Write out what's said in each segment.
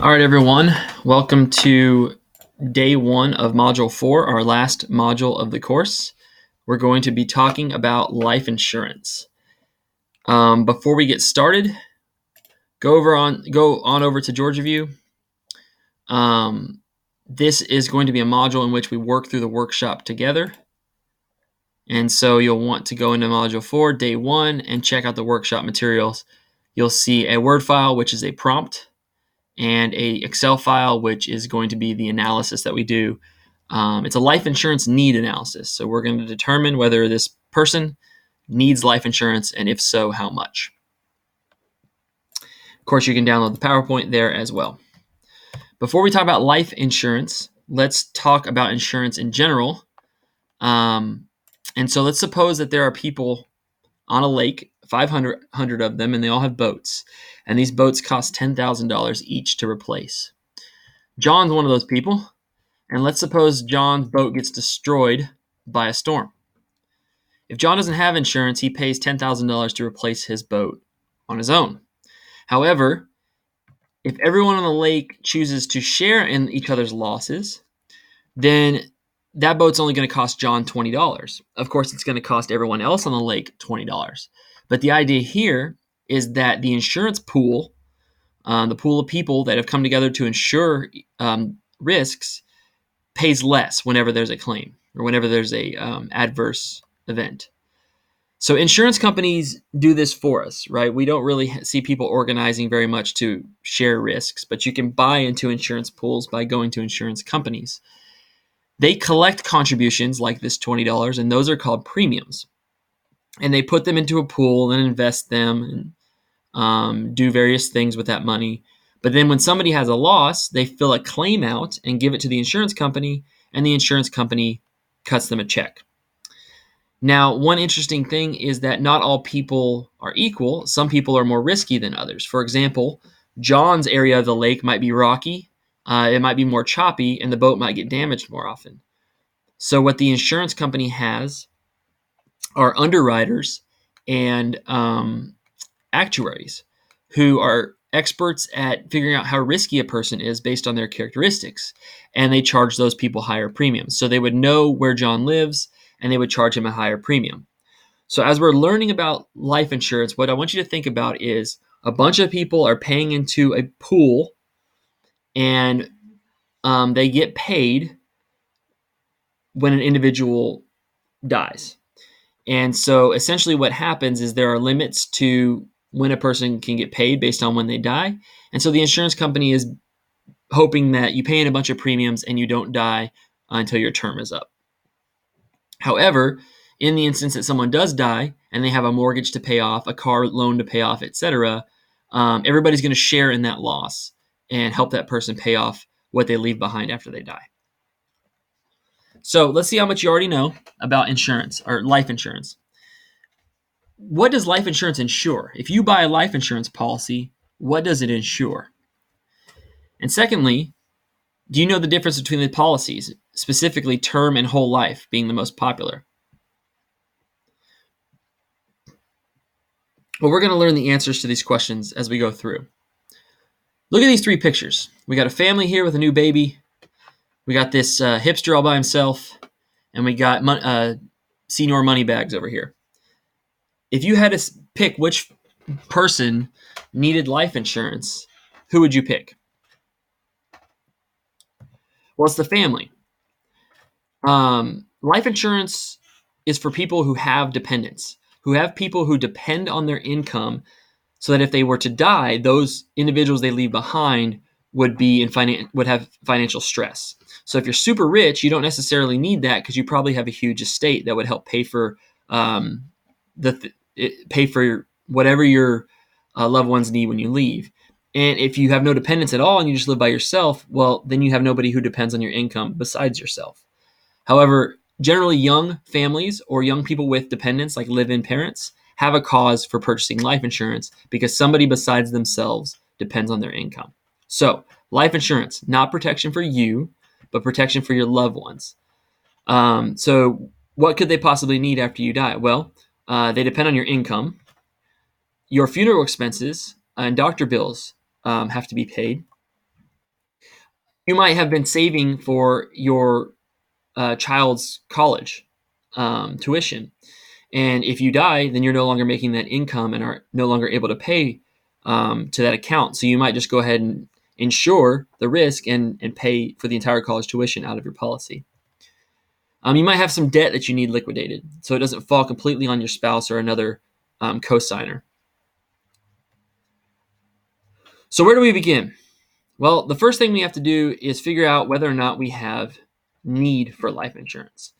All right, everyone. Welcome to day one of Module 4, our last module of the course. We're going to be talking about life insurance. Before we get started, go on over to Georgia View. This is going to be a module in which we work through the workshop together. And so you'll want to go into Module 4, Day 1, and check out the workshop materials. You'll see a Word file, which is a prompt, and a Excel file, which is going to be the analysis that we do. It's a life insurance need analysis. So we're going to determine whether this person needs life insurance, and if so, how much. Of course, you can download the PowerPoint there as well. Before we talk about life insurance, let's talk about insurance in general. And so let's suppose that there are people on a lake, 500 of them, and they all have boats. And these boats cost $10,000 each to replace. John's one of those people, and let's suppose John's boat gets destroyed by a storm. If John doesn't have insurance, he pays $10,000 to replace his boat on his own. However, if everyone on the lake chooses to share in each other's losses, then that boat's only going to cost John $20. Of course, it's going to cost everyone else on the lake $20. But the idea here is that the insurance pool, the pool of people that have come together to insure risks, pays less whenever there's a claim or whenever there's a adverse event. So insurance companies do this for us, right? We don't really see people organizing very much to share risks, but you can buy into insurance pools by going to insurance companies. They collect contributions like this $20, and those are called premiums. And they put them into a pool and invest them and do various things with that money. But then when somebody has a loss, they fill a claim out and give it to the insurance company, and the insurance company cuts them a check. Now, one interesting thing is that not all people are equal. Some people are more risky than others. For example, John's area of the lake might be rocky, it might be more choppy, and the boat might get damaged more often. So what the insurance company has are underwriters and actuaries who are experts at figuring out how risky a person is based on their characteristics, and they charge those people higher premiums. So they would know where John lives, and they would charge him a higher premium. So as we're learning about life insurance, what I want you to think about is a bunch of people are paying into a pool, and they get paid when an individual dies. And so essentially what happens is there are limits to when a person can get paid based on when they die. And so the insurance company is hoping that you pay in a bunch of premiums and you don't die until your term is up. However, in the instance that someone does die and they have a mortgage to pay off, a car loan to pay off, etc., everybody's going to share in that loss and help that person pay off what they leave behind after they die. So let's see how much you already know about insurance or life insurance. What does life insurance insure? If you buy a life insurance policy, what does it insure? And secondly, do you know the difference between the policies, specifically term and whole life being the most popular? Well, we're going to learn the answers to these questions as we go through. Look at these three pictures. We got a family here with a new baby. We got this hipster all by himself. And we got senior money bags over here. If you had to pick which person needed life insurance, who would you pick? Well, it's the family. Life insurance is for people who have dependents, who have people who depend on their income, so that if they were to die, those individuals they leave behind would have financial stress. So if you're super rich, you don't necessarily need that because you probably have a huge estate that would help pay for whatever your loved ones need when you leave. And if you have no dependents at all and you just live by yourself, well, then you have nobody who depends on your income besides yourself. However, generally young families or young people with dependents, like live-in parents, have a cause for purchasing life insurance because somebody besides themselves depends on their income. So life insurance, not protection for you, but protection for your loved ones. So what could they possibly need after you die? Well, they depend on your income. Your funeral expenses and doctor bills have to be paid. You might have been saving for your child's college tuition. And if you die, then you're no longer making that income and are no longer able to pay to that account. So you might just go ahead and insure the risk and pay for the entire college tuition out of your policy. You might have some debt that you need liquidated, so it doesn't fall completely on your spouse or another co-signer. So where do we begin? Well, the first thing we have to do is figure out whether or not we have need for life insurance.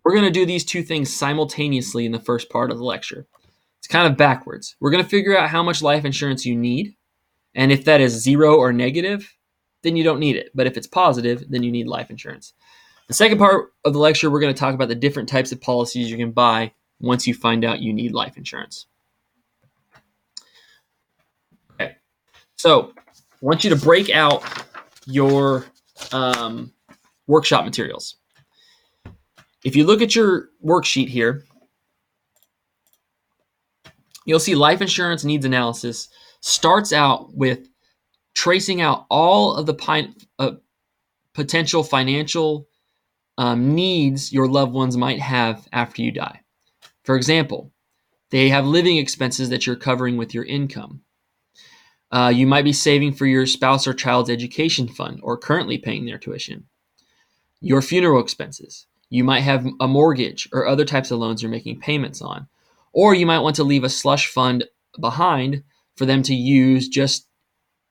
We're going to do these two things simultaneously in the first part of the lecture. It's kind of backwards. We're going to figure out how much life insurance you need, and if that is 0 or negative, then you don't need it. But if it's positive, then you need life insurance. The second part of the lecture, we're going to talk about the different types of policies you can buy once you find out you need life insurance. Okay, so I want you to break out your workshop materials. If you look at your worksheet here, you'll see life insurance needs analysis starts out with tracing out all of the potential financial needs your loved ones might have after you die. For example, they have living expenses that you're covering with your income. You might be saving for your spouse or child's education fund or currently paying their tuition. Your funeral expenses. You might have a mortgage or other types of loans you're making payments on. Or you might want to leave a slush fund behind for them to use just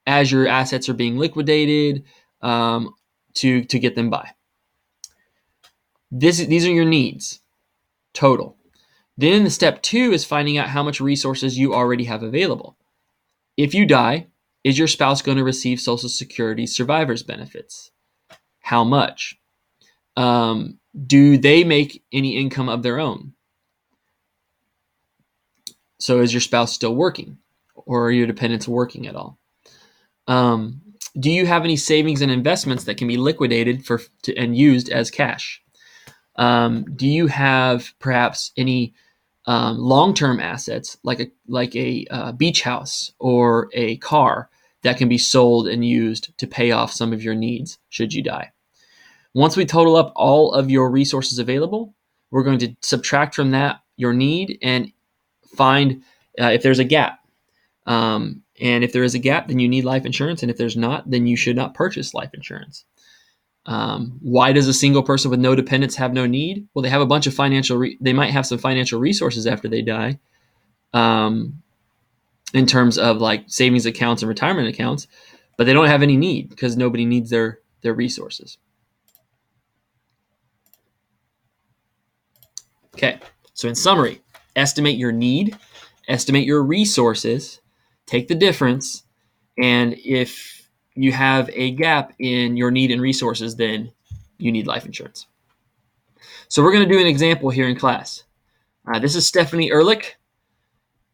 as your assets are being liquidated to get them by. These are your needs, total. Then the step 2 is finding out how much resources you already have available. If you die, is your spouse going to receive Social Security survivor's benefits? How much? Do they make any income of their own? So is your spouse still working, or are your dependents working at all? Do you have any savings and investments that can be liquidated and used as cash? Do you have perhaps any long-term assets like a beach house or a car that can be sold and used to pay off some of your needs should you die? Once we total up all of your resources available, we're going to subtract from that your need and find if there's a gap. And if there is a gap, then you need life insurance. And if there's not, then you should not purchase life insurance. Why does a single person with no dependents have no need? Well, they have a bunch of they might have some financial resources after they die, in terms of like savings accounts and retirement accounts, but they don't have any need because nobody needs their resources. Okay, so in summary, estimate your need, estimate your resources, take the difference, and if you have a gap in your need and resources, then you need life insurance. So we're going to do an example here in class. This is Stephanie Ehrlich.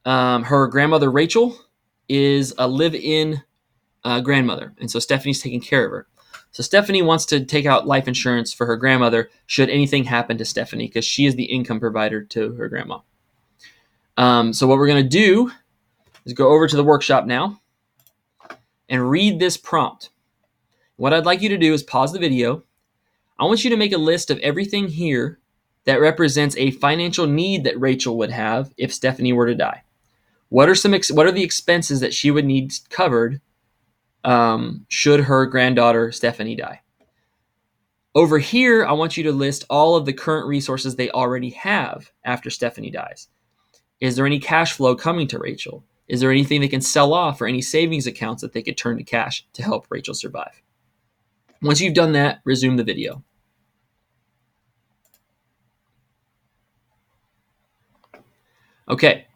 Her grandmother, Rachel, is a live-in grandmother, and so Stephanie's taking care of her. So Stephanie wants to take out life insurance for her grandmother should anything happen to Stephanie because she is the income provider to her grandma. So what we're going to do is go over to the workshop now and read this prompt. What I'd like you to do is pause the video. I want you to make a list of everything here that represents a financial need that Rachel would have if Stephanie were to die. What are the expenses that she would need covered should her granddaughter Stephanie die? Over here, I want you to list all of the current resources they already have after Stephanie dies. Is there any cash flow coming to Rachel? Is there anything they can sell off or any savings accounts that they could turn to cash to help Rachel survive? Once you've done that, resume the video. Okay,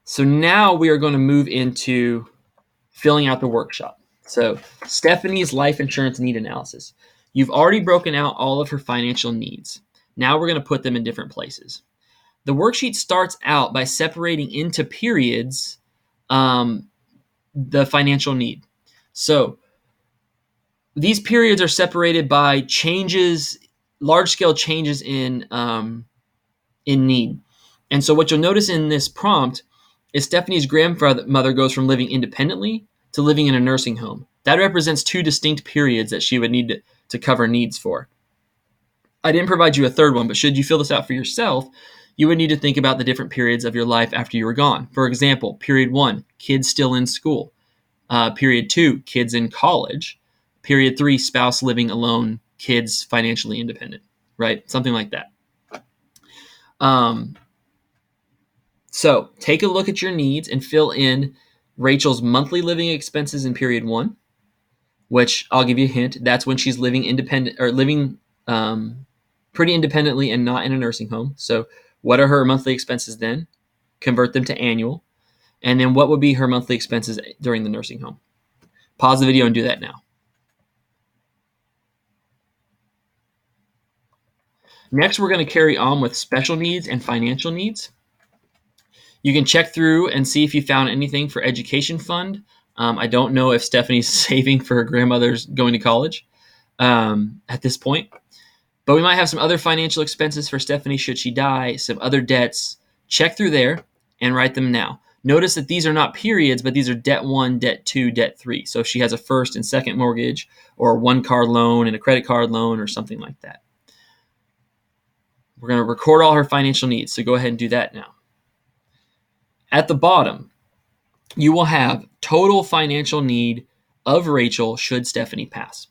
so now we are going to move into filling out the workshop. So Stephanie's life insurance need analysis. You've already broken out all of her financial needs. Now we're going to put them in different places. The worksheet starts out by separating into periods the financial need. So these periods are separated by changes, large-scale changes in need. And so what you'll notice in this prompt is Stephanie's grandmother goes from living independently to living in a nursing home. That represents 2 distinct periods that she would need to cover needs for. I didn't provide you a third one, but should you fill this out for yourself, you would need to think about the different periods of your life after you were gone. For example, period 1, kids still in school. Period 2, kids in college. Period 3, spouse living alone, kids financially independent, right? Something like that. So take a look at your needs and fill in Rachel's monthly living expenses in period 1, which I'll give you a hint. That's when she's living independent or living pretty independently and not in a nursing home. So what are her monthly expenses then? Convert them to annual. And then what would be her monthly expenses during the nursing home? Pause the video and do that now. Next, we're going to carry on with special needs and financial needs. You can check through and see if you found anything for education fund. I don't know if Stephanie's saving for her grandmother's going to college at this point. But we might have some other financial expenses for Stephanie should she die, some other debts. Check through there and write them now. Notice that these are not periods, but these are debt 1, debt 2, debt 3. So if she has a first and second mortgage or a 1-car loan and a credit card loan or something like that. We're going to record all her financial needs. So go ahead and do that now. At the bottom, you will have total financial need of Rachel should Stephanie pass.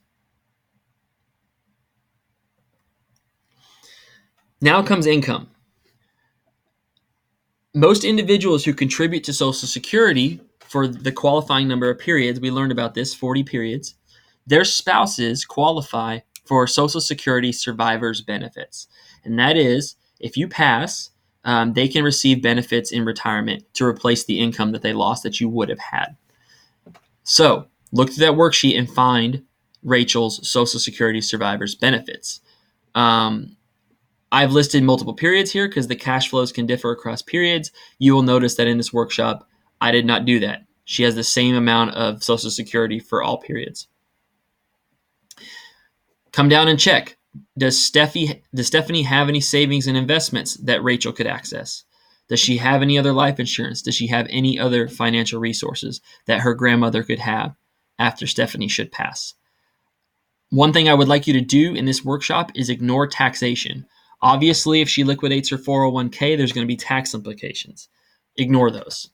Now comes income. Most individuals who contribute to Social Security for the qualifying number of periods, we learned about this, 40 periods, their spouses qualify for Social Security survivors benefits. And that is, if you pass, they can receive benefits in retirement to replace the income that they lost that you would have had. So look through that worksheet and find Rachel's Social Security survivors benefits. I've listed multiple periods here because the cash flows can differ across periods. You will notice that in this workshop, I did not do that. She has the same amount of Social Security for all periods. Come down and check. Does Stephanie have any savings and investments that Rachel could access? Does she have any other life insurance? Does she have any other financial resources that her grandmother could have after Stephanie should pass? One thing I would like you to do in this workshop is ignore taxation. Obviously, if she liquidates her 401k, there's going to be tax implications. Ignore those.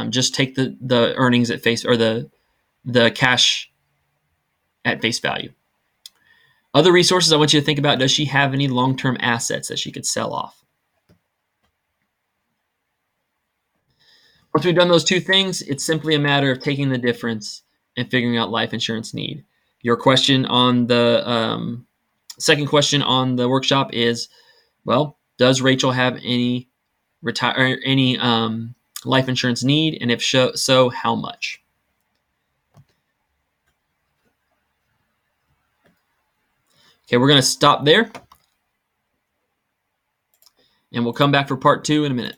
Just take the earnings at face, or the cash at face value. Other resources I want you to think about: does she have any long-term assets that she could sell off? Once we've done those two things, it's simply a matter of taking the difference and figuring out life insurance need. Your question on the second question on the workshop is, well, does Rachel have any life insurance need, and if so, how much? Okay, we're going to stop there, and we'll come back for part 2 in a minute.